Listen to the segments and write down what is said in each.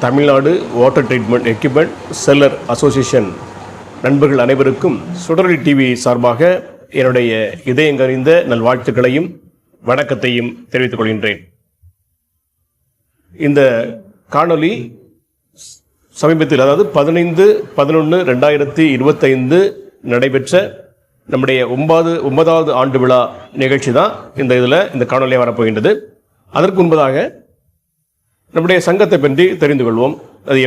Tamil Nadu water treatment equipment seller association நண்பர்கள் அனைவருக்கும் சுடரொளி TV சார்பாக என்னுடைய இதயங்கறிந்த நல்வாழ்த்துக்களையும் வணக்கத்தையும் தெரிவித்துக் கொள்கின்றேன். இந்த காணொளி சமீபத்தில், அதாவது 15/11/2025 நடைபெற்ற நம்முடைய 9வது ஆண்டு விழா நிகழ்ச்சி தான் இந்த காணொலியாக வரப்போகின்றது. அதற்கு முன்பதாக நம்முடைய சங்கத்தை பற்றி தெரிந்து கொள்வோம். அது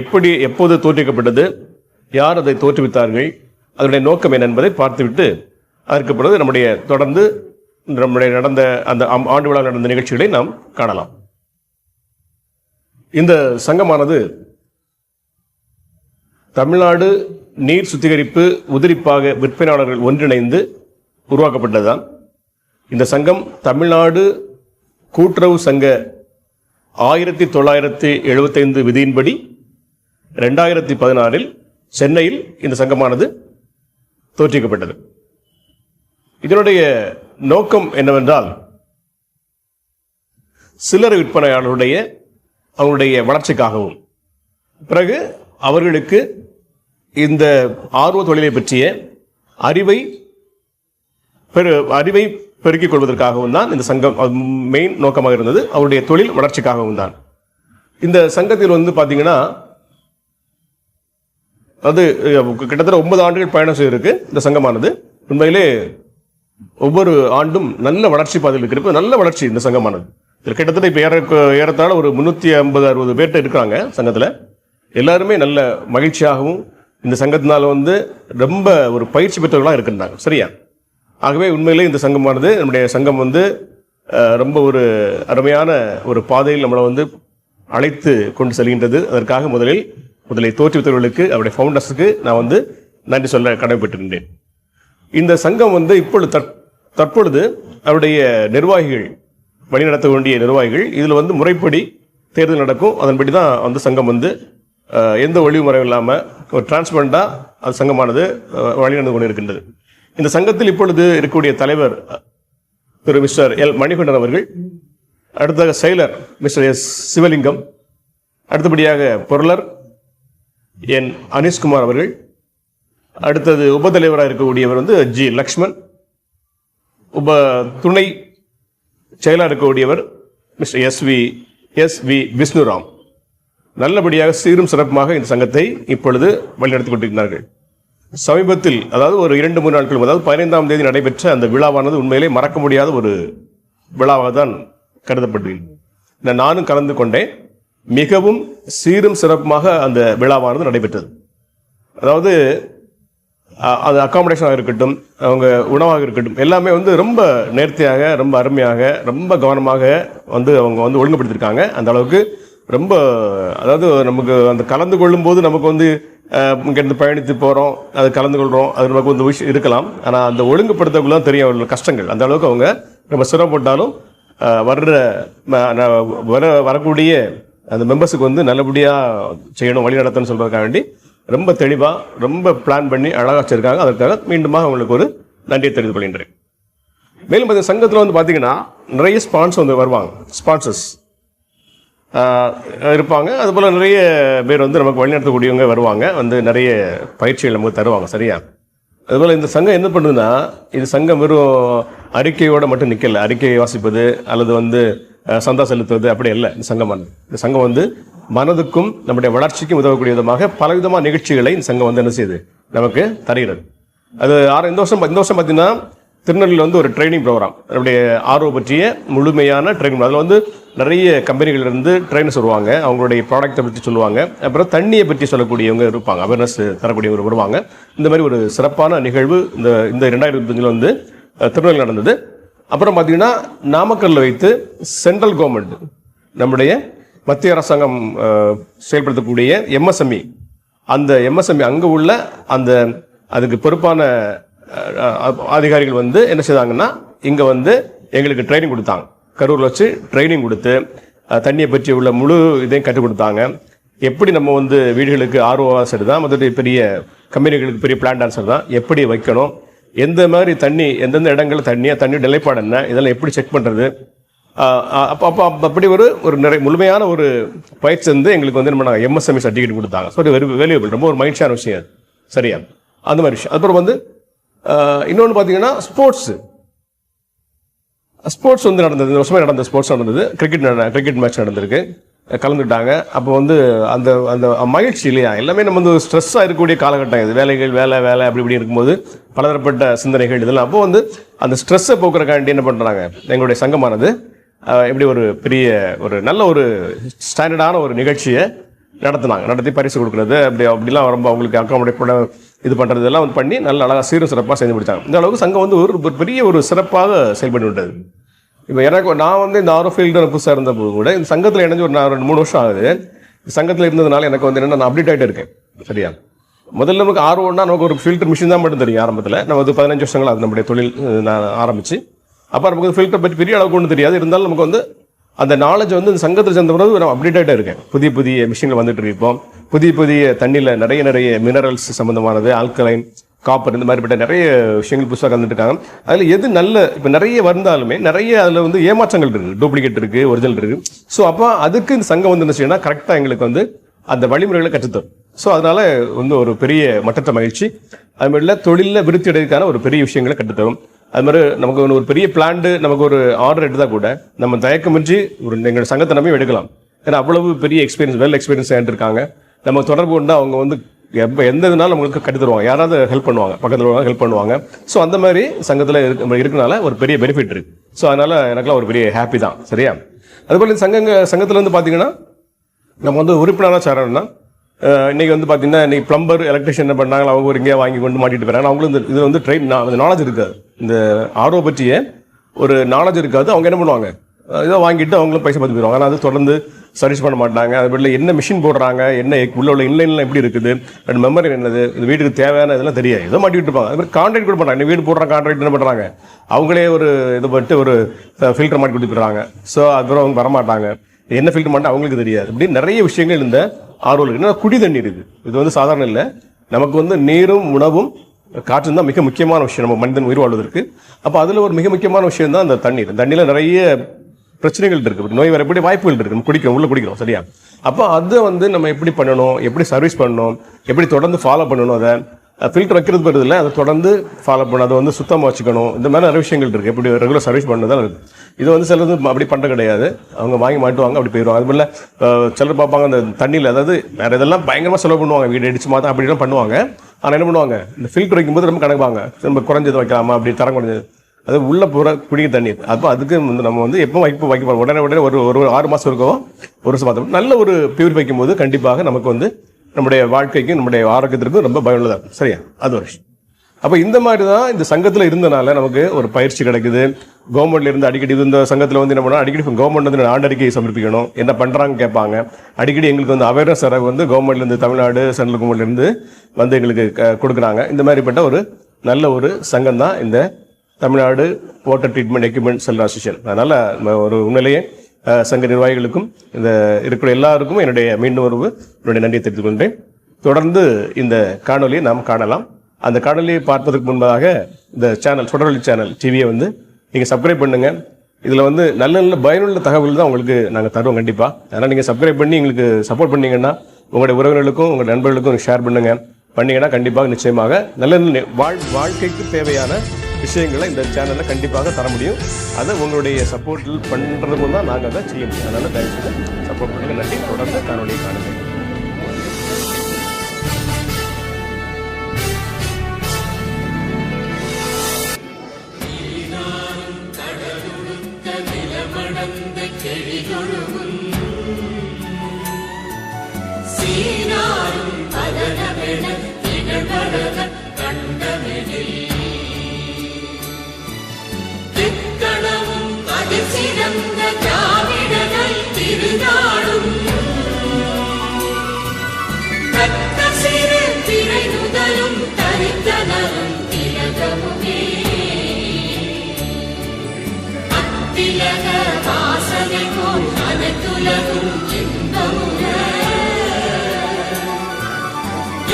எப்போது தோற்றுவிக்கப்பட்டது, யார் அதை தோற்றுவித்தார்கள், அதனுடைய நோக்கம் என்ன என்பதை பார்த்துவிட்டு அதற்கு பிறகு தொடர்ந்து நடந்த அந்த ஆண்டு விழா நடந்த நிகழ்ச்சிகளை நாம் காணலாம். இந்த சங்கமானது தமிழ்நாடு நீர் சுத்திகரிப்பு உதிரிப்பாக விற்பனையாளர்கள் ஒன்றிணைந்து உருவாக்கப்பட்டதுதான். இந்த சங்கம் தமிழ்நாடு கூட்டுறவு சங்க 1975 விதியின்படி 2016 சென்னையில் இந்த சங்கமானது தோற்றுவிக்கப்பட்டது. இதனுடைய நோக்கம் என்னவென்றால், சில்லறை விற்பனையாளருடைய அவருடைய வளர்ச்சிக்காகவும், பிறகு அவர்களுக்கு இந்த ஆர்வ தொழிலை பற்றிய அறிவை பெருக்கிக் கொள்வதற்காகவும் தான் இந்த சங்கம் மெயின் நோக்கமாக இருந்தது. அவருடைய தொழில் வளர்ச்சிக்காகவும் தான். இந்த சங்கத்தில் பார்த்தீங்கன்னா, அது கிட்டத்தட்ட 9 ஆண்டுகள் பயணம் செய்திருக்கு. இந்த சங்கமானது உண்மையிலே ஒவ்வொரு ஆண்டும் நல்ல வளர்ச்சி பாதையில் இருக்கிறது. நல்ல வளர்ச்சி இந்த சங்கமானது. இதில் கிட்டத்தட்ட இப்போ ஏறத்தாழ ஒரு 350-60 பேர்கிட்ட இருக்கிறாங்க சங்கத்தில். எல்லாருமே நல்ல மகிழ்ச்சியாகவும் இந்த சங்கத்தினால ரொம்ப ஒரு பயிற்சி பெற்றவர்களாக இருக்கின்றாங்க. சரியா? ஆகவே உண்மையிலே இந்த சங்கமானது, நம்முடைய சங்கம் ரொம்ப ஒரு அருமையான ஒரு பாதையில் நம்மளை அழைத்து கொண்டு செல்கின்றது. அதற்காக முதலில் தோற்றுவித்தவர்களுக்கு, அவருடைய ஃபவுண்டர்ஸுக்கு நான் நன்றி சொல்ல கடமைப்பட்டிருந்தேன். இந்த சங்கம் தற்பொழுது அவருடைய நிர்வாகிகள், வழிநடத்த வேண்டிய நிர்வாகிகள், இதில் முறைப்படி தேர்தல் நடக்கும். அதன்படி தான் சங்கம் எந்த ஒளிவு முறையும் இல்லாமல் ஒரு டிரான்ஸ்பரண்டாக அது சங்கமானது வழிநடந்து கொண்டு இருக்கின்றது. இந்த சங்கத்தில் இப்பொழுது இருக்கக்கூடிய தலைவர் திரு மிஸ்டர் எல் மணிகண்டன் அவர்கள், அடுத்ததாக செயலர் மிஸ்டர் எஸ் சிவலிங்கம், அடுத்தபடியாக பொருளர் என் அனீஷ்குமார் அவர்கள், அடுத்தது உபதலைவராக இருக்கக்கூடியவர் ஜி லக்ஷ்மண், துணை செயலாளர் இருக்கக்கூடியவர் மிஸ்டர் எஸ் வி விஷ்ணுராம். நல்லபடியாக சீரும் சிறப்புமாக இந்த சங்கத்தை இப்பொழுது வழிநடத்தி கொண்டிருக்கிறார்கள். சமீபத்தில், அதாவது ஒரு 2-3 நாட்கள், அதாவது 15ஆம் தேதி நடைபெற்ற அந்த விழாவானது உண்மையிலே மறக்க முடியாத ஒரு விழாவாக தான் கருதப்பட்டது. நானும் கலந்து கொண்டேன். மிகவும் சீரும் சிறப்புமாக அந்த விழாவானது நடைபெற்றது. அதாவது அது அக்காமடேஷனாக இருக்கட்டும், அவங்க உணவாக இருக்கட்டும், எல்லாமே ரொம்ப நேர்த்தியாக, ரொம்ப அருமையாக, ரொம்ப கவனமாக அவங்க ஒழுங்குபடுத்தியிருக்காங்க. அந்த அளவுக்கு ரொம்ப, அதாவது நமக்கு அந்த கலந்து கொள்ளும்போது நமக்கு இங்கேருந்து பயணித்து போகிறோம், அது கலந்து கொள்கிறோம், அது நமக்கு விஷயம் இருக்கலாம். ஆனால் அந்த ஒழுங்குபடுத்தக்குள்ள தான் தெரியும் அவங்களோட கஷ்டங்கள். அந்த அளவுக்கு அவங்க ரொம்ப சிரமப்பட்டாலும் வரக்கூடிய அந்த மெம்பர்ஸுக்கு நல்லபடியாக செய்யணும், வழி நடத்தணும்னு சொல்கிறதுக்காக வேண்டி ரொம்ப தெளிவாக, ரொம்ப பிளான் பண்ணி அழகாக வச்சிருக்காங்க. அதற்காக மீண்டுமாக அவங்களுக்கு ஒரு நன்றியை தெரிவித்துக் கொள்கின்றேன். மேலும் இந்த சங்கத்தில் பார்த்தீங்கன்னா நிறைய வருவாங்க, ஸ்பான்சர்ஸ் இருப்பாங்க. அதுபோல் நிறைய பேர் நமக்கு வழிநடத்தக்கூடியவங்க வருவாங்க, நிறைய பயிற்சிகள் நமக்கு தருவாங்க. சரியா? அதுபோல் இந்த சங்கம் என்ன பண்ணுதுன்னா, இது சங்கம் வெறும் அறிக்கையோடு மட்டும் நிற்கல. அறிக்கையை வாசிப்பது அல்லது சந்தா செலுத்துவது அப்படி இல்லை. இந்த சங்கம் மனதுக்கும் நம்முடைய வளர்ச்சிக்கும் உதவக்கூடிய விதமாக பலவிதமான நிகழ்ச்சிகளை இந்த சங்கம் என்ன செய்யுது, நமக்கு தருகிறது. அது இந்த வருஷம் பார்த்தீங்கன்னா திருநெல்வேலியில் ஒரு ட்ரைனிங் ப்ரோக்ராம், நம்முடைய ஆர்வம் பற்றிய முழுமையான ட்ரைனிங். அதில் நிறைய கம்பெனிகளிலிருந்து ட்ரைனர்ஸ் வருவாங்க, அவங்களுடைய ப்ராடக்டை பற்றி சொல்லுவாங்க. அப்புறம் தண்ணியை பற்றி சொல்லக்கூடியவங்க இருப்பாங்க, அவேர்னஸ் தரக்கூடியவங்க வருவாங்க. இந்த மாதிரி ஒரு சிறப்பான நிகழ்வு இந்த 2025 திருநெல்வேலி நடந்தது. அப்புறம் பார்த்தீங்கன்னா நாமக்கல்லில் வைத்து சென்ட்ரல் கவர்மெண்ட், நம்முடைய மத்திய அரசாங்கம் செயல்படுத்தக்கூடிய எம்எஸ்எம்இ, அந்த எம்எஸ்எம்இ அங்கே உள்ள அதுக்கு பொறுப்பான அதிகாரிகள் என்ன செய்தாங்கன்னா, இங்கே எங்களுக்கு ட்ரைனிங் கொடுத்தாங்க. கரூரில் வச்சு ட்ரைனிங் கொடுத்து தண்ணியை பற்றி உள்ள முழு இதையும் கற்றுக் கொடுத்தாங்க. எப்படி நம்ம வீடுகளுக்கு ஆர்வம் தான், மற்ற பெரிய கம்பெனிகளுக்கு பெரிய பிளான்ட் ஆன்சர் தான், எப்படி வைக்கணும், எந்த மாதிரி தண்ணி, எந்தெந்த இடங்களில் தண்ணி நிலைப்பாடு என்ன, இதெல்லாம் எப்படி செக் பண்ணுறது, அப்படி ஒரு நிறைய முழுமையான ஒரு பயிற்சி வந்து எங்களுக்கு வந்து நம்ம MSME சர்டிஃபிகேட் கொடுத்தாங்க. ஸோ வெரி வேல்யூபிள், ரொம்ப ஒரு மகிழ்ச்சியான விஷயம் அது. சரியா, அந்த மாதிரி விஷயம். அப்புறம் வந்து இன்னொன்று பார்த்தீங்கன்னா ஸ்போர்ட்ஸ் வந்து நடந்தது, இந்த வருஷமே நடந்த ஸ்போர்ட்ஸ் நடந்தது. கிரிக்கெட் மேட்ச் நடந்திருக்கு, கலந்துட்டாங்க. அப்போ வந்து அந்த அந்த மகிழ்ச்சி இல்லையா, எல்லாமே நம்ம வந்து ஸ்ட்ரெஸ்ஸாக இருக்கக்கூடிய காலகட்டம் இது. வேலை அப்படி இப்படி இருக்கும்போது பலதரப்பட்ட சிந்தனைகள் இதெல்லாம். அப்போ வந்து அந்த ஸ்ட்ரெஸ்ஸை போக்குறக்காண்டி என்ன பண்ணுறாங்க, எங்களுடைய சங்கமானது இப்படி ஒரு பெரிய ஒரு நல்ல ஒரு ஸ்டாண்டர்டான ஒரு நிகழ்ச்சியை நடத்தி பரிசு கொடுக்குறது அப்படிலாம் ரொம்ப அவங்களுக்கு அக்காமடேட் இது பண்ணுறது இதெல்லாம் வந்து பண்ணி நல்ல அழகாக சீரும் சிறப்பாக செஞ்சு முடித்தாங்க. இந்த அளவுக்கு சங்கம் வந்து ஒரு பெரிய ஒரு சிறப்பாக செயல்பட்டு விட்டது. இப்போ நான் வந்து இந்த ஆரோ ஃபீல்டு புதுசாக இருந்தபோது கூட இந்த சங்கத்தில் இணைஞ்சு ஒரு 2-3 வருஷம் ஆகுது. சங்கத்தில் இருந்ததுனால எனக்கு வந்து என்னென்னா நான் அப்டேட் ஆகிட்டு இருக்கேன். சரியா, முதல்ல நமக்கு ஆர்வம்னா நமக்கு ஒரு ஃபில்டர் மிஷின் தான் மட்டும் தெரியும். ஆரம்பத்தில் நம்ம வந்து 15 வருஷங்கள் அது நம்முடைய தொழில் நான் ஆரம்பித்து, அப்போ நமக்கு ஃபில்டர் பற்றி பெரிய அளவுக்கு ஒன்றும் தெரியாது. இருந்தாலும் நமக்கு வந்து அந்த நாலேஜ் வந்து இந்த சங்கத்தில் சேர்ந்த பிறகு நான் அப்டேட் ஆகிட்டே இருக்கேன். புதிய மிஷின்கள் வந்துட்டு இருப்போம். புதிய தண்ணியில் நிறைய மினரல்ஸ் சம்மந்தமானது, ஆல்கலைன், காப்பர், இந்த மாதிரிப்பட்ட நிறைய விஷயங்கள் புதுசாக கலந்துட்டு இருக்காங்க. அதில் எது நல்ல இப்போ நிறைய வந்தாலுமே நிறைய அதில் வந்து ஏமாற்றங்கள் இருக்குது, டூப்ளிகேட் இருக்குது, ஒரிஜினல் இருக்குது. ஸோ அப்போ அதுக்கு இந்த சங்கம் வந்து என்ன செய்யணும்னா கரெக்டாக எங்களுக்கு வந்து அந்த வழிமுறைகளை கற்றுத்தரும். ஸோ அதனால வந்து ஒரு பெரிய மட்டற்ற மகிழ்ச்சி. அது மாதிரி தொழிலில் விருத்தி அடைவதற்கான ஒரு பெரிய விஷயங்களை கற்றுத்தரும். அது மாதிரி நமக்கு ஒரு பெரிய பிளான்டு நமக்கு ஒரு ஆர்டர் எடுத்தால் கூட நம்ம தயக்கமின்றி எங்கள் சங்கத்தை நம்பி எடுக்கலாம். ஏன்னா அவ்வளவு பெரிய எக்ஸ்பீரியன்ஸ் இருக்காங்க. நம்ம தொடர்பு கொண்டு அவங்க வந்து எந்த இதனாலும் நம்மளுக்கு கட்டி தருவாங்க, யாராவது ஹெல்ப் பண்ணுவாங்க, பக்கத்தில் ஹெல்ப் பண்ணுவாங்க. ஸோ அந்த மாதிரி சங்கத்தில் இருக்கனால ஒரு பெரிய பெனிஃபிட் இருக்கு. ஸோ அதனால எனக்குலாம் ஒரு பெரிய ஹாப்பி தான். சரியா, அதுபோல் இந்த சங்கத்தில் வந்து பார்த்தீங்கன்னா நம்ம வந்து உறுப்பினராக சேரணும்னா இன்னைக்கு வந்து பார்த்தீங்கன்னா இன்னைக்கு பிளம்பர், எலக்ட்ரிஷியன் என்ன பண்ணாங்க, அவங்க ஒரு இங்கேயே வாங்கி கொண்டு மாட்டிட்டு போகிறாங்க. அவங்களும் இதில் வந்து நாலேஜ் இருக்காது, இந்த ஆர்வ பற்றிய ஒரு நாலேஜ் இருக்காது. அவங்க என்ன பண்ணுவாங்க, இதை வாங்கிட்டு அவங்களும் பைசா பார்த்து போயிடுவாங்க. ஆனால் அது தொடர்ந்து சர்வீஸ் பண்ண மாட்டாங்க. அது என்ன மிஷின் போடுறாங்க, என்ன உள்ள இன்லைன்லாம் எப்படி இருக்குது, மெமரி என்னது, இந்த வீட்டுக்கு தேவையான இதெல்லாம் தெரியாது, ஏதோ மாட்டிட்டு இருப்பாங்க. அது மாதிரி கான்ட்ராக்ட் கூட பண்ணுறாங்க. வீடு போடுற கான்ட்ராக்ட் என்ன பண்ணுறாங்க, அவங்களே ஒரு இது பட்டு ஒரு ஃபில்டர் மாட்டி கொடுத்துருக்காங்க. ஸோ அதுக்கப்புறம் அவங்க வரமாட்டாங்க, என்ன ஃபில்டர் மாட்டா அவங்களுக்கு தெரியாது. இப்படி நிறைய விஷயங்கள் இந்த ஆர்வல் இருக்கு. குடி தண்ணி இருக்குது, இது வந்து சாதாரண இல்லை. நமக்கு வந்து நீரும் உணவும் காற்றும் தான் மிக முக்கியமான விஷயம் நம்ம மனிதன் உயிர் வாழ்வதற்கு. அப்போ அதில் ஒரு மிக முக்கியமான விஷயம் தான் அந்த தண்ணீர். தண்ணியில் நிறைய பிரச்சனைகள் இருக்குது, நோய் வரக்கூடிய வாய்ப்புகள் இருக்குது. நம்ம குடிக்கிறோம். சரியா, அப்போ அதை வந்து நம்ம எப்படி பண்ணணும், எப்படி சர்வீஸ் பண்ணணும், எப்படி தொடர்ந்து ஃபாலோ பண்ணணும், அதை ஃபில்டர் வைக்கிறது போகிறது இல்லை, அதை தொடர்ந்து ஃபாலோ பண்ணணும், அதை வந்து சுத்தமாக வச்சுக்கணும். இந்த மாதிரி நிறைய விஷயங்கள் இருக்குது. எப்படி ரெகுலர் சர்வீஸ் பண்ணதான் இருக்குது. இது வந்து சிலது அப்படி பண்ணுற கிடையாது, அவங்க வாங்கி மாட்டுவாங்க, அப்படி போயிடுவாங்க. அது போல் சிலர் பார்ப்பாங்க அந்த தண்ணியில், அதாவது வேறு இதெல்லாம் பயங்கரமாக செலவு பண்ணுவாங்க, வீடு அடிச்சு மாற்ற அப்படிலாம் பண்ணுவாங்க. ஆனால் என்ன பண்ணுவாங்க, இந்த ஃபில்டர் வைக்கும்போது ரொம்ப கணக்குவாங்க, நம்ம குறைஞ்சது வைக்கலாமா, அப்படி தரம் குறைஞ்சது, அது உள்ள போகிற குடிக்க தண்ணீர். அப்போ அதுக்கு வந்து நம்ம வந்து எப்போ வைக்க உடனே ஒரு 6 மாதம் இருக்கோ, ஒரு வருஷம் பார்த்தோம் நல்ல ஒரு பியூரிஃபை வைக்கும் போது கண்டிப்பாக நமக்கு வந்து நம்முடைய வாழ்க்கைக்கும் நம்முடைய ஆரோக்கியத்திற்கும் ரொம்ப பயனுள்ளதாக இருக்கும். சரியா, அது ஒரு விஷயம். அப்போ இந்த மாதிரி தான் இந்த சங்கத்தில் இருந்தனால நமக்கு ஒரு பயிற்சி கிடைக்குது. கவர்மெண்ட்ல இருந்து அடிக்கடி இந்த சங்கத்தில் வந்து என்ன பண்ணால் அடிக்கடி கவர்மெண்ட் வந்து ஆண்டறிக்கையை சமர்ப்பிக்கணும், என்ன பண்ணுறாங்க கேட்பாங்க. அடிக்கடி எங்களுக்கு வந்து அவேர்னஸ் வந்து கவர்மெண்ட்லேருந்து, தமிழ்நாடு சென்ட்ரல் கவர்மெண்ட்லேருந்து வந்து எங்களுக்கு கொடுக்குறாங்க. இந்த மாதிரிப்பட்ட ஒரு நல்ல ஒரு சங்கம் தான் இந்த Tamil Nadu water treatment equipment seller association. அதனால் ஒரு உண்மையிலேயே சங்க நிர்வாகிகளுக்கும் இந்த இருக்கிற எல்லாருக்கும் என்னுடைய நன்றியை தெரிவித்துக் கொண்டேன். தொடர்ந்து இந்த காணொலியை நாம் காணலாம். அந்த காணொலியை பார்ப்பதற்கு முன்பதாக இந்த சேனல் சுடரொளி சேனல் டிவியை வந்து நீங்கள் சப்ஸ்கிரைப் பண்ணுங்கள். இதில் வந்து நல்ல பயனுள்ள தகவல் தான் உங்களுக்கு நாங்கள் தருவோம் கண்டிப்பாக. அதனால் நீங்கள் சப்ஸ்கிரைப் பண்ணி எங்களுக்கு சப்போர்ட் பண்ணிங்கன்னா உங்களுடைய உறவினர்களுக்கும் உங்கள் நண்பர்களுக்கும் ஷேர் பண்ணிங்கன்னா கண்டிப்பாக நிச்சயமாக நல்ல வாழ்க்கைக்கு தேவையான விஷயங்களை இந்த சேனலில் கண்டிப்பாக தர முடியும். அதை உங்களுடைய சப்போர்ட்டில் பண்ணுறது போது தான் நாங்கள் அதை செய்ய முடியும். அதனால் தயவுசெய்து சப்போர்ட் பண்ணுங்கள். நன்றி. தொடர்ந்து காணொலியை காணுங்கள்.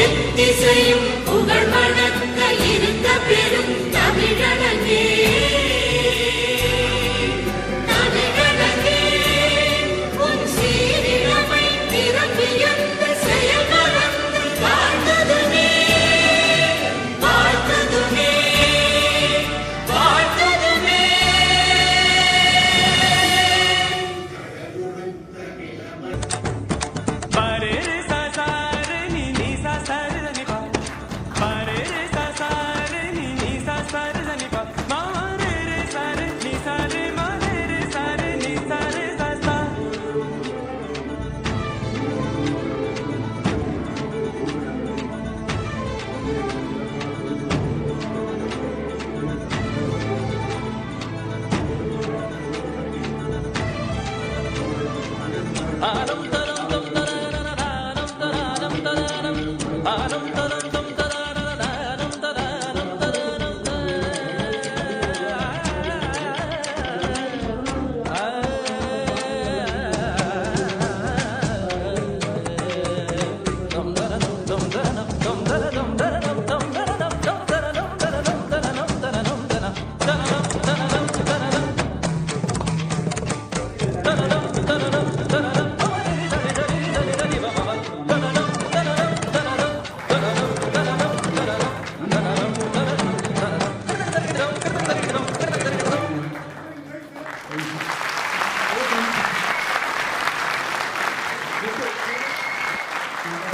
எத்திசையும் புகழ் வணக்க இருந்த பெரும் தமிழனே தமிழன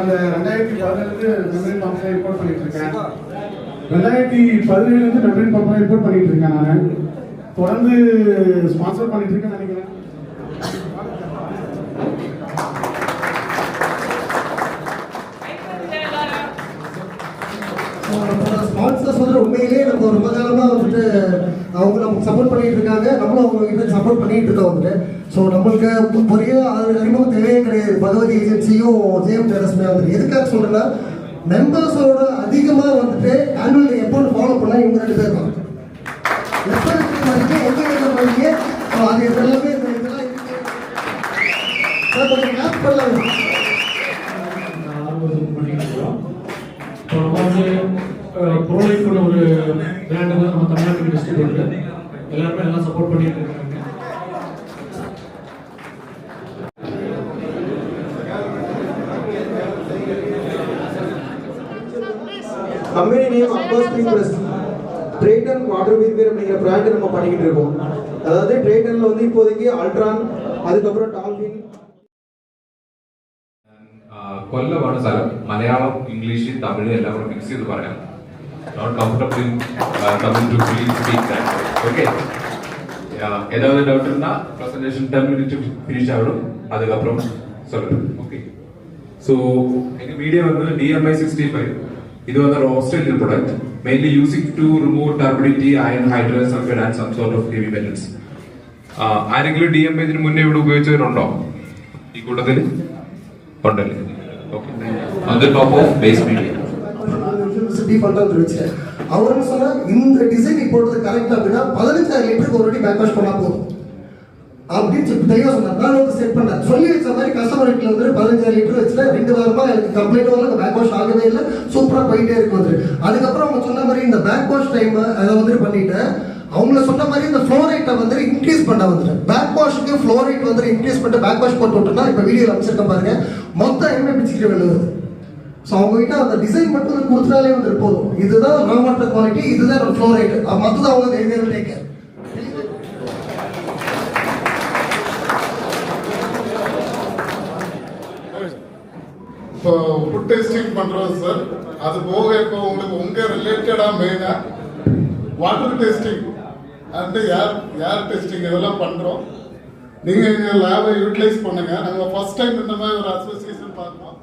அந்த 2017 மெம்பரின் பம்ப்ல ரிப்போர்ட் பண்ணிட்டு இருக்கேன். 2017 மெம்பரின் பம்ப்ல ரிப்போர்ட் பண்ணிட்டு இருக்கேன். நான் தொடர்ந்து ஸ்பான்சர் பண்ணிட்டு இருக்கேன்னு நினைக்கிறேன். ஸ்பான்சர்ஸ் வந்து உண்மையிலேயே நம்ம ரொம்ப காலமாக வந்துட்டு அவங்க நமக்கு சப்போர்ட் பண்ணிட்டு இருக்காங்க, நம்மளும் அவங்க கிட்ட சப்போர்ட் பண்ணிட்டு இருக்கோம் வந்துட்டு. ஸோ நம்மளுக்கு பெரிய அறிமுகம் தேவையே கிடையாது. பகவதி ஏஜென்சியும் ஜேஎம் டெரஸ்மே வந்துட்டு எதுக்காக சொல்றேன்னா, மெம்பர்ஸோட அதிகமாக வந்துட்டு ஆனுவல் டே எப்போ ஃபாலோ பண்ணால் இவங்க 2 பேர் தான் எப்போ எங்கே பண்ணீங்க அது எல்லாமே இதெல்லாம் இருக்கு. கொஞ்சம் மேப் பண்ணலாம். இப்போ நம்ம வந்து ப்ரோலைஃப்னு ஒரு பிராண்ட் வந்து நம்ம தமிழ்நாட்டுக்கு டிஸ்ட்ரிபியூட்டர் எல்லாருமே எல்லாம் சப்போர்ட் பண்ணிட்டு இருக்காங்க. கம்பெனி நேம் அப்பாஸ் பிரஸ் ட்ரேட்டன் வாட்டர் வீர் அப்படிங்கிற பிராண்ட் நம்ம பண்ணிக்கிட்டு இருக்கோம். அதாவது ட்ரேட்டன்ல வந்து இப்போதைக்கு அல்ட்ரான், அதுக்கப்புறம் டால்பின். കൊല്ലമാണ് സ്ഥലം. മലയാളം, ഇംഗ്ലീഷ്, തമിഴ് എല്ലാം കൂടെ മിക്സ് ചെയ്ത് പറയാം. Not comfortable coming to speak that. Okay, ஏதாவது டவுட் இருந்தா பிரசன்டேஷன் 10 minutes ஃபினிஷ் ஆகும். அதுக்கப்புறம் சொல்லுங்க. ஓகே, ஸோ எங்க மீடியா வந்து DMI 65. இது வந்து ஒரு Australian product, mainly using to remove turbidity, iron, hydrogen sulphide and some sort of heavy metals. ആരെങ്കിലും DMI ഇതിന് മുന്നേ ഇവിടെ ഉപയോഗിച്ചവരുണ്ടോ ഈ കൂട്ടത്തിൽ? ഉണ്ടല്ലേ? Okay. On the top of base media. அவரு சொன்னா இந்த டிசைன் போடுறது கரெக்ட் அப்படின்னா 15,000 லிட்டருக்கு ஒரு வாட்டி பேக் வாஷ் பண்ணா போதும் அப்படின்னு தெளிவா சொன்னார். நான் வந்து செட் பண்ணேன், சொல்லி வச்ச மாதிரி கஸ்டமர் வீட்டில் வந்து 15,000 லிட்டர் வச்சுட்டு 2 வாரமா எனக்கு கம்ப்ளைண்ட் வரல, பேக் வாஷ் ஆகவே இல்லை, சூப்பரா போயிட்டே இருக்கு வந்து. அதுக்கப்புறம் அவங்க சொன்ன மாதிரி இந்த பேக் வாஷ் டைம் அதை வந்து பண்ணிட்டு அவங்கள சொன்ன மாதிரி இந்த ஃப்ளோரைட்டை வந்து இன்க்ரீஸ் பண்ண வந்துட்டேன். பேக் வாஷுக்கு ஃப்ளோரைட் வந்து இன்க்ரீஸ் பண்ணிட்டு பேக் வாஷ் போட்டு விட்டோம்னா இப்போ வீடியோ அமைச்சிருக்கேன் பாருங்க, மொத்தம் எண்ணெய் பிடிச்சிக்கிட்டு வெளில வருது. ஸோ அவங்க கிட்ட அந்த டிசைன் மட்டும் வந்து கொடுத்தாலே வந்து போதும். இதுதான் ரா வாட்டர் குவாலிட்டி, இதுதான் ஃப்ளோரைட், மற்றதான் அவங்க டேக். இப்போ ஃபுட் டெஸ்டிங் பண்ணுறோம் சார். அது போக இப்போ உங்களுக்கு உங்கள் ரிலேட்டடாக மெயினாக water testing and air testing இதெல்லாம் பண்ணுறோம். நீங்கள் எங்கள் லேபை யூட்டிலைஸ் பண்ணுங்கள். நாங்கள் ஃபர்ஸ்ட் டைம் இந்த மாதிரி ஒரு அசோசியேஷன் பார்க்குறோம்.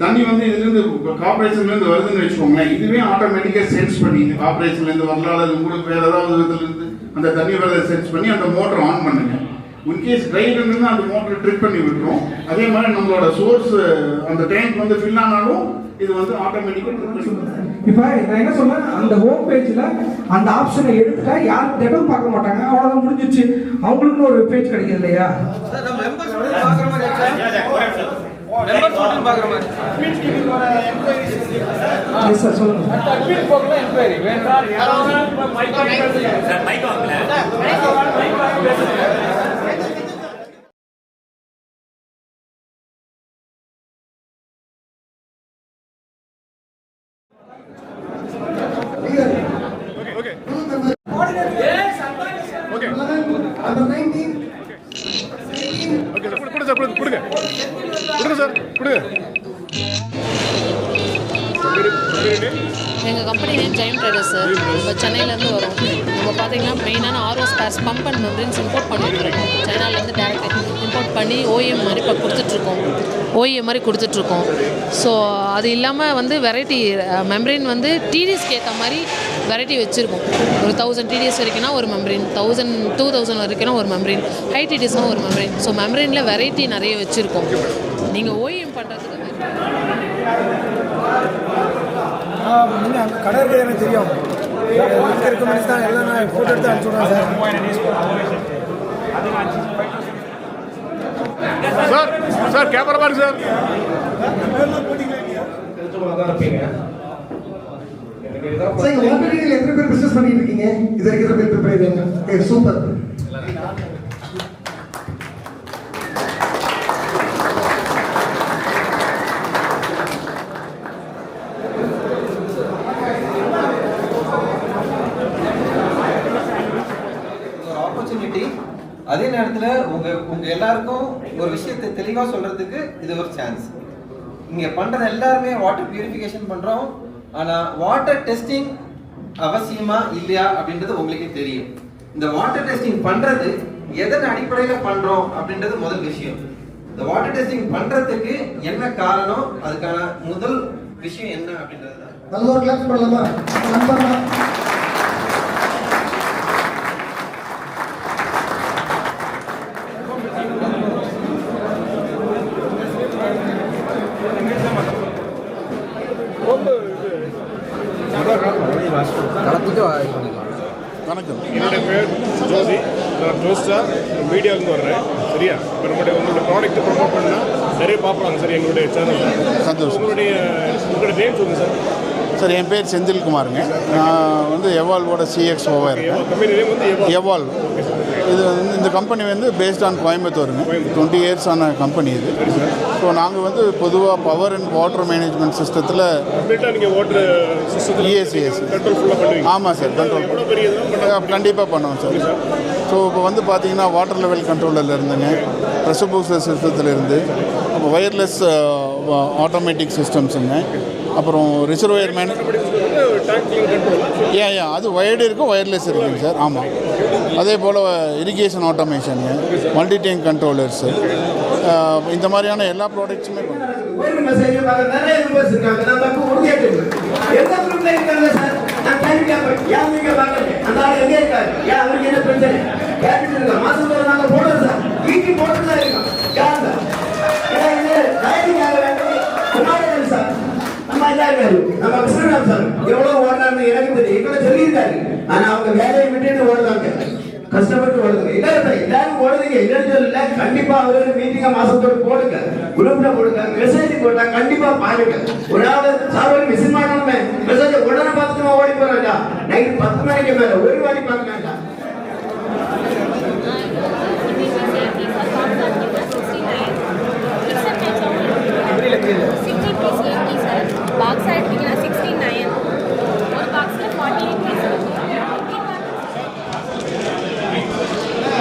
தண்ணி வந்து இதுலேருந்து கார்பரேஷன்லேருந்து வருதுன்னு வச்சுக்கோங்களேன், இதுவே ஆட்டோமேட்டிக்காக சென்ஸ் பண்ணி கார்பரேஷன்லேருந்து வரலாம், அது உங்களுக்கு வேறு ஏதாவது விதத்துலேருந்து அந்த தண்ணி வரதை சென்ஸ் பண்ணி அந்த மோட்டர் ஆன் பண்ணுங்க. இன்கேஸ் ட்ரை இருந்ததுன்னா அந்த மோட்டர் ட்ரிப் பண்ணி விட்டுரும். அதே மாதிரி நம்மளோட சோர்ஸ் அந்த டேங்க் வந்து ஃபில் ஆனாலும் இது வந்து ஆட்டோமேட்டிக்காக ட்ரிப் பண்ணி. இப்போ நான் என்ன சொன்னேன், அந்த ஹோம் பேஜில் அந்த ஆப்ஷனை எடுத்துட்டா யாரும் டெவல் பார்க்க மாட்டாங்க, அவ்வளோதான் முடிஞ்சிச்சு. அவங்களுக்குன்னு ஒரு பேஜ் கிடைக்குது இல்லையா? எங்கள் company name Jayam traders sir. நம்ம சென்னையிலேருந்து வரோம். நம்ம பார்த்தீங்கன்னா மெயினான RO spares, pump and membranes import பண்ணிட்டுருக்கோம். சைனாலேருந்து டேரக்ட் இம்போர்ட் பண்ணி பண்ணி ஓஎம் மாதிரி இப்போ கொடுத்துட்ருக்கோம், ஓஎம் மாதிரி கொடுத்துட்ருக்கோம். ஸோ அது இல்லாமல் வந்து வெரைட்டி மெம்பரின் வந்து டிடிஎஸ்க்கு ஏற்ற மாதிரி வெரைட்டி வச்சுருக்கோம். ஒரு 1000 டிடிஎஸ் வரைக்கும்னா ஒரு மெம்பரின், 2000 வரைக்கும்னா ஒரு மெம்பரின், ஹை டிடிஎஸ்னால் ஒரு மெம்பரின். ஸோ மெம்பரினில் வெரைட்டி நிறைய வச்சுருக்கோம். நீங்கள் ஓஎம் பண்ணுறதுக்கு முன்னே அங்கே கடை இருக்கிறது எனக்கு தெரியும். இருக்க மாதிரி தான் எல்லாம் நான் ஃபோட்டோ எடுத்து அனுப்பிச்சுடுறேன் சார். சார் கேமரா பாருங்க சார். சார் வாட்டர் டீல் எத்தனை பேர் பிசினஸ் பண்ணிட்டு இருக்கீங்க? இது வரைக்கும் எத்தனை பேர் பண்ணிருக்கீங்க? சூப்பர். ஆப்பர்ச்சுனிட்டி, அதே நேரத்தில் உங்கள் எல்லாருக்கும் ஒரு விஷயத்தை தெளிவாக சொல்கிறதுக்கு இது ஒரு சான்ஸ். இங்கே பண்ணுறது எல்லாருமே வாட்டர் பியூரிஃபிகேஷன் பண்ணுறோம். ஆனால் வாட்டர் டெஸ்டிங் அவசியமா இல்லையா அப்படின்றது உங்களுக்கே தெரியும். இந்த வாட்டர் டெஸ்டிங் பண்ணுறது எதன் அடிப்படையில் பண்ணுறோம் அப்படின்றது முதல் விஷயம். இந்த வாட்டர் டெஸ்டிங் பண்ணுறதுக்கு என்ன காரணம், அதுக்கான முதல் விஷயம் என்ன அப்படின்றது தான். நல்ல ஒரு கிளாஸ் பண்ணலாமா? வணக்கம், என்னுடைய பேர் ஜோதி. நான் டோஸ்டா மீடியாவுக்கு வர்றேன். சரியா? இப்போ உங்களோட ப்ராடக்ட் ப்ரொமோட் பண்ணால் நிறைய பார்ப்பாங்க சார் எங்களுடைய சேனலில். சந்தோஷம். உங்களுடைய நேம் சொல்லுங்கள் சார். சார் என் பேர் செந்தில்குமாருங்க. நான் வந்து எவால்வோட சிஎக்ஸ்ஓவாக இருக்கேன். கம்பெனி நேம் வந்து எவால்வ். இது வந்து இந்த கம்பெனி வந்து பேஸ்ட் ஆன் கோயம்புத்தூருங்க. 20 years ஆன கம்பெனி இது. ஸோ நாங்கள் வந்து பொதுவாக பவர் அண்ட் வாட்டர் மேனேஜ்மெண்ட் சிஸ்டத்தில் நீங்கள் வாட்டர் சிஸ்டத்தில் EACS கண்ட்ரோல் ஃபுல்லாக பண்ணுவீங்க. ஆமாம் சார், கண்ட்ரோல் கண்டிப்பாக பண்ணுவோம் சார். ஸோ இப்போ வந்து பார்த்தீங்கன்னா வாட்டர் லெவல் கண்ட்ரோலில் இருந்துங்க, ப்ரெஷர் பூஸ்டர் சிஸ்டத்தில் இருந்து, அப்புறம் ஒயர்லெஸ் ஆட்டோமேட்டிக் சிஸ்டம்ஸுங்க, அப்புறம் ரிசர்வேயர் அது ஒயர்டு இருக்குது, ஒயர்லெஸ் இருக்குங்க சார். ஆமாம். அதே போல் இரிகேஷன் ஆட்டோமேஷனுங்க, மல்டி டேங்க் கண்ட்ரோலர்ஸு, இந்த மாதிரியான எல்லா ப்ராடக்ட்ஸுமே எவ்வளவு ஓடுறாங்க எனக்கு தெரியும், எங்களை சொல்லியிருக்காரு. ஆனா அவங்க வேலையை விட்டுட்டு ஓடுறாங்க, கஷ்டப்பட்டு ஓடுங்க. எல்லாரும் ஓடுறீங்க இல்லைன்னு சொல்லல. கண்டிப்பா அவரு மீட்டிங்க மாசத்தோடு போடுங்க, குரூப்ல போடுங்க, மெசேஜ் போட்டா கண்டிப்பா பாருங்க. ஒரு ஆள் சாவல் மிஸ் பண்ணணுமே மெசேஜ் உடனே பார்த்துட்டு ஓடி போறாங்க. நைட் 10 மணிக்கு மேல ஒரு வாடி பார்க்கறாங்க. பாக்ஸ் எடுத்தீங்கன்னா 69 ஒரு பாக்ஸ்ல 48 பீஸ்.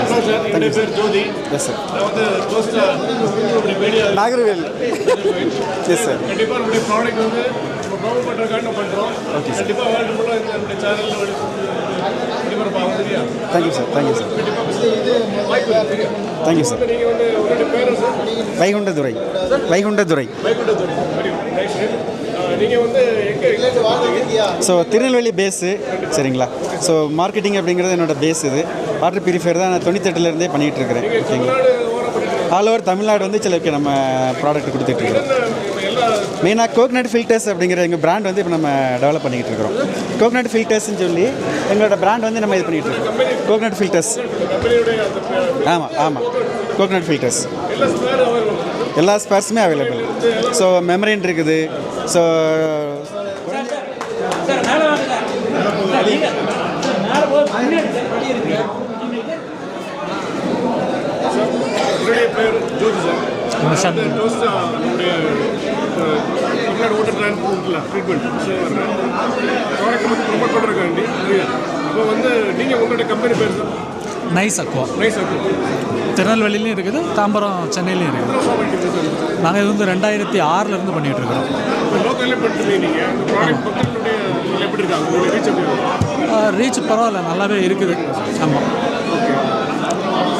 சார் என்னுடைய பேர் ஜோதி. S sir. நான் வந்து டோஸ்டா மீடியா நாகர்வேல். Yes sir. கண்டிப்பாக நம்முடைய ப்ராடக்ட் வந்து நம்ம ப்ரொமோட் பண்ணுறதுக்காக நம்ம பண்ணுறோம். கண்டிப்பாக வேர்ல்டு ஃபுல்லாக நம்முடைய சேனலில் கண்டிப்பாக பார்க்க சரியா? Thank you sir. Thank you sir. Thank you sir. நீங்கள் வந்து உங்களுடைய பேர் சார்? வைகுண்டதுரை. வைகுண்டதுரை. வைகுண்டதுரை. நீங்கள் வந்து எங்கே? So Tirunelveli base. சரிங்களா? ஸோ மார்க்கெட்டிங் அப்படிங்கிறது என்னோடய பேஸ். இது வாட்டர் பியூரிஃபையர் தான் நான் 98 பண்ணிகிட்டு இருக்கிறேன். ஓகேங்களா? ஆல் ஓவர் தமிழ்நாடு வந்து சில நம்ம ப்ராடக்ட் கொடுத்துட்ருக்கோம். மெயினாக கோகனட் ஃபில்டர்ஸ் அப்படிங்கிற எங்கள் பிராண்ட் வந்து இப்போ நம்ம டெவலப் பண்ணிக்கிட்டு இருக்கிறோம். கோகனட் ஃபில்டர்ஸ்ன்னு சொல்லி எங்களோட பிராண்ட் வந்து நம்ம இது பண்ணிகிட்டு இருக்கோம். Coconut filters. ஆமாம் ஆமாம், கோகனட் ஃபில்டர்ஸ். எல்லா ஸ்பேர்ஸுமே அவைலபிள். ஸோ மெமரின் இருக்குது. ஸோ என்னுடைய பேர் ஜோதி சார். டோஸ்டா நம்முடைய தமிழ்நாடு வாட்டர் ட்ரீட்மெண்ட் ப்ராடக்ட் வந்து ப்ரொமோட் பண்ணுறதுக்காண்டி சரியா? இப்போ வந்து நீங்கள் உங்களுடைய கம்பெனி பேர் sir? Nice aqua. Nice aqua. திருநெல்வேலிலையும் இருக்குது, தாம்பரம் சென்னையிலையும் இருக்குது. நாங்கள் இது வந்து 2006 பண்ணிகிட்டு இருக்கிறோம். லோக்கல்லே பண்ணிட்டு நீங்கள் இந்த ப்ராடக்ட் மக்களுடைய எப்படி இருக்காங்க, உங்களுடைய ரீச் எப்படி இருக்கும்? ரீச் பரவாயில்ல, நல்லாவே இருக்குது. ஆமாம்.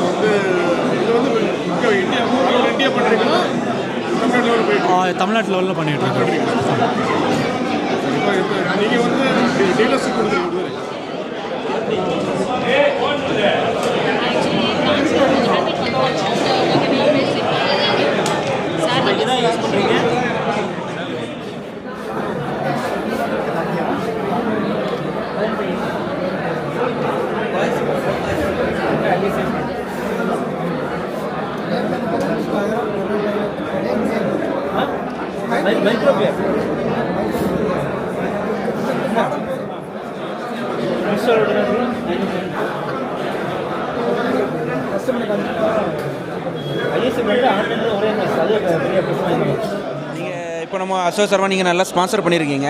வந்து இது வந்து இந்தியா இந்தியா பண்ணுறீங்களா தமிழ்நாடு லெவலில் போயிட்டு தமிழ்நாட்டு லெவலில் பண்ணிகிட்டு இருக்கோம். இப்போ நீங்கள் வந்து டீலர்ஷிப் கொடுத்துருக்கீங்க. நீங்கள் இப்போ நம்ம அசோக் சர்மா நீங்கள் நல்லா ஸ்பான்சர் பண்ணியிருக்கீங்க.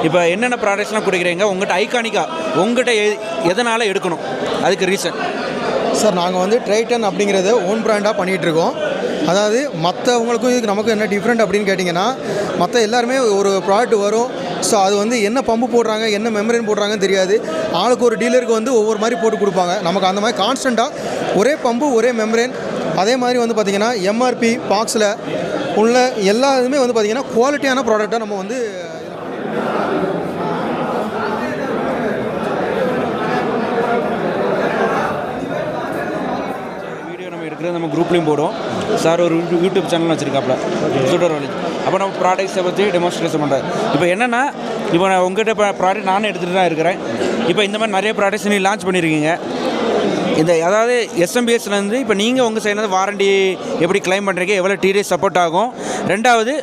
இப்போ என்னென்ன ப்ராடக்ட்ஸ்லாம் கொடுக்குறீங்க? உங்கள்கிட்ட ஐகானிக்காக உங்கள்கிட்ட எதனால் எடுக்கணும், அதுக்கு ரீசன்? சார் நாங்கள் வந்து ட்ரைட்டன் அப்படிங்கிறத ஓன் பிராண்டாக பண்ணிகிட்ருக்கோம். அதாவது மற்றவங்களுக்கும் இதுக்கு நமக்கு என்ன டிஃப்ரெண்ட் அப்படின்னு கேட்டிங்கன்னா, மற்ற எல்லாருமே ஒரு ப்ராடக்ட் வரும். ஸோ அது வந்து என்ன பம்பு போடுறாங்க, என்ன மெம்பரேன் போடுறாங்கன்னு தெரியாது. ஆளுக்கு ஒரு டீலருக்கு வந்து ஒவ்வொரு மாதிரி போட்டு கொடுப்பாங்க. நமக்கு அந்த மாதிரி கான்ஸ்டண்ட்டாக ஒரே பம்பு ஒரே மெம்பரேன், அதே மாதிரி வந்து பார்த்திங்கன்னா எம்ஆர்பி பாக்ஸில் உள்ள எல்லா இதுவுமே வந்து பார்த்திங்கன்னா குவாலிட்டியான ப்ராடக்டாக நம்ம வந்து நம்ம குரூப்லேயும் போடும். சார் ஒரு யூடியூப் சேனல் வச்சுருக்காப்புல சுடர் நாலேஜ். அப்போ நம்ம ப்ராடக்ட்ஸை பற்றி டெமான்ஸ்ட்ரேஷன் பண்ணுறேன். இப்போ என்னென்னா, இப்போ நான் உங்கள்கிட்ட இப்போ ப்ராடக்ட் நானும் எடுத்துகிட்டு தான் இருக்கிறேன். இப்போ இந்த மாதிரி நிறைய ப்ராடக்ட்ஸ் நீங்கள் லான்ச் பண்ணியிருக்கீங்க. இந்த அதாவது எஸ்எம்பிஎஸ்லேருந்து இப்போ நீங்கள் உங்கள் சைட்லேருந்து வாரண்டி எப்படி கிளைம் பண்ணுறீங்க, எவ்வளோ டிடிஎஸ் சப்போர்ட் ஆகும், ரெண்டாவது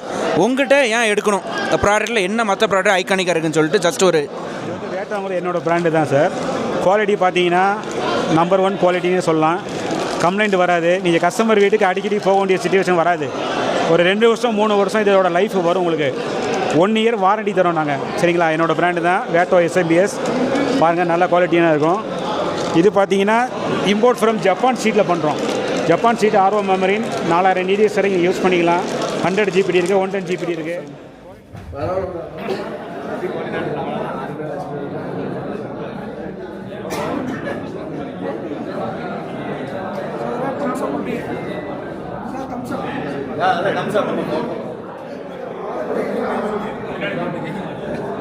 உங்கள்கிட்ட ஏன் எடுக்கணும், ப்ராடக்ட்டில் என்ன மற்ற ப்ராடக்ட் ஐகானிக்காக இருக்குன்னு சொல்லிட்டு ஜஸ்ட் ஒரு வேட்டாங்குடி என்னோட பிராண்டு தான் சார். குவாலிட்டி பார்த்தீங்கன்னா நம்பர் 1 குவாலிட்டின்னு சொல்லலாம். கம்ப்ளைண்ட் வராது. நீங்கள் கஸ்டமர் வீட்டுக்கு அடிக்கடி போக வேண்டிய சுச்சுவேஷன் வராது. ஒரு 2 வருஷம் 3 வருஷம் இதோட லைஃப் வரும். உங்களுக்கு 1 இயர் வாரண்டி தரோம் நாங்கள். சரிங்களா? என்னோடய பிராண்டு தான் வேட்டோ எஸ்எம்பிஎஸ். பாருங்கள், நல்ல குவாலிட்டியாக இருக்கும். இது பார்த்தீங்கன்னா இம்போர்ட் ஃப்ரம் ஜப்பான் சீட்டில் பண்ணுறோம். Japan sheet RO membrane 4000 TDS வரைக்கும் யூஸ் பண்ணிக்கலாம். 100 ஜிபிடி இருக்குது, 110 ஜிபிடி இருக்குது.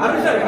அருண் சார்